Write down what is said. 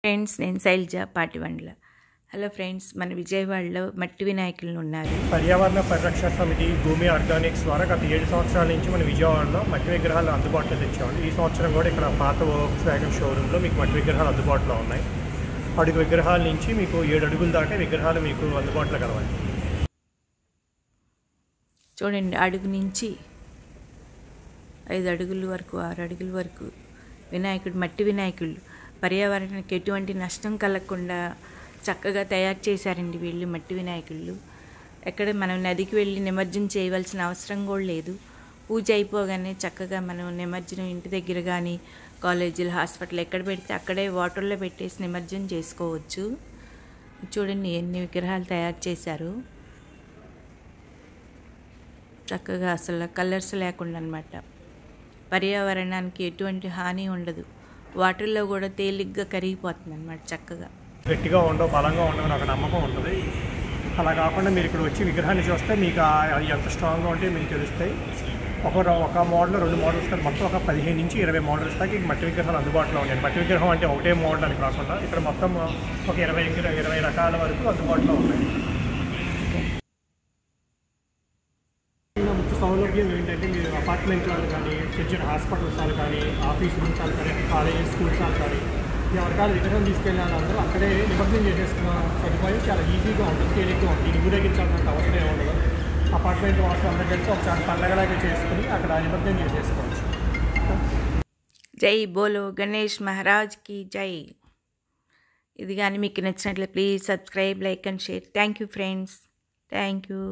Friends, నేను Shailaja పాటివండ్ల. Hello friends, మన విజయవాడలో మట్టి వినాయకులు ఉన్నారు. పర్యావరణ పరిరక్షణ సమితి భూమి ఆర్గానిక్స్ ద్వారా గత 7 సంవత్సరాల నుంచి మన విజయవాడలో మట్టి విగ్రహాలు అందుబాటులో తెచ్చామండి. ఈ సంవత్సరం కూడా ఇక్కడ పాత వోక్స్‌వ్యాగన్ షోరూంలో మీకు మట్టి విగ్రహాలు అందుబాటులో ఉన్నాయి. అడుగు విగ్రహాల నుంచి మీకు 7 అడుగుల దాకా విగ్రహాలు మీకు అందుబాటులో కలవాలి. చూడండి, అడుగు నుంచి 5 అడుగుల వరకు 6 అడుగుల వరకు వినాయకుడు, మట్టి వినాయకులు పర్యావరణానికి ఎటువంటి నష్టం కలగకుండా చక్కగా తయారు చేశారండి వీళ్ళు మట్టి వినాయకుళ్ళు. ఎక్కడ మనం నదికి వెళ్ళి నిమజ్జనం చేయవలసిన అవసరం కూడా లేదు. పూజ అయిపోగానే చక్కగా మనం నిమజ్జనం ఇంటి దగ్గర కానీ కాలేజీలు, హాస్పిటల్ ఎక్కడ పెడితే అక్కడే వాటర్లో పెట్టేసి నిమజ్జనం చేసుకోవచ్చు. చూడండి ఎన్ని విగ్రహాలు తయారు చేశారు. చక్కగా అసలు కలర్స్ లేకుండా అన్నమాట. పర్యావరణానికి ఎటువంటి హాని ఉండదు. వాటర్లో కూడా తేలిగ్గా కరిగిపోతుంది అన్నమాట. చక్కగా గట్టిగా ఉండవు, బలంగా ఉండవు ఒక నమ్మకం ఉంటుంది. అలా కాకుండా మీరు ఇక్కడ వచ్చి విగ్రహాన్ని చూస్తే మీకు ఎంత స్ట్రాంగ్గా ఉంటే మీకు తెలుస్తాయి. ఒక మోడల్ 2 మోడల్స్ కానీ మొత్తం ఒక 15 నుంచి 20 మోడల్స్ దాకా ఈ మట్టి విగ్రహాలు అందుబాటులో ఉన్నాయి. మట్టి విగ్రహం అంటే ఒకటే మోడల్ అని కాకుండా ఇక్కడ మొత్తం ఒక 20 రకాల వరకు అందుబాటులో ఉన్నాయి. ముఖ్య సౌలభ్యం ఏంటంటే మీరు అపార్ట్మెంట్ వాళ్ళు కానీ, చిన్న హాస్పిటల్స్ వాళ్ళు కానీ, ఆఫీస్ రూమ్స్ వాళ్ళు కానీ, కాలేజ్ స్కూల్స్ వాళ్ళు కానీ ఎవరికాలు విగ్రహం తీసుకెళ్ళిన అందరూ అక్కడే నిమజ్జనం చేసేసుకున్న సదుపాయం చాలా ఈజీగా ఉంటుంది, తేలిగ్గా ఉంటుంది. ఊరేగించాల్సినంత అవసరం ఉండదు. అపార్ట్మెంట్ వాసులు అందరూ కలిసి ఒకసారి పండగలాగా చేసుకుని అక్కడ నిమజ్జనం చేసేసుకోవచ్చు. జై బోలో గణేష్ మహారాజ్కి జై. ఇది కానీ మీకు నచ్చినట్లయితే please subscribe, like and share. Thank you friends, thank you.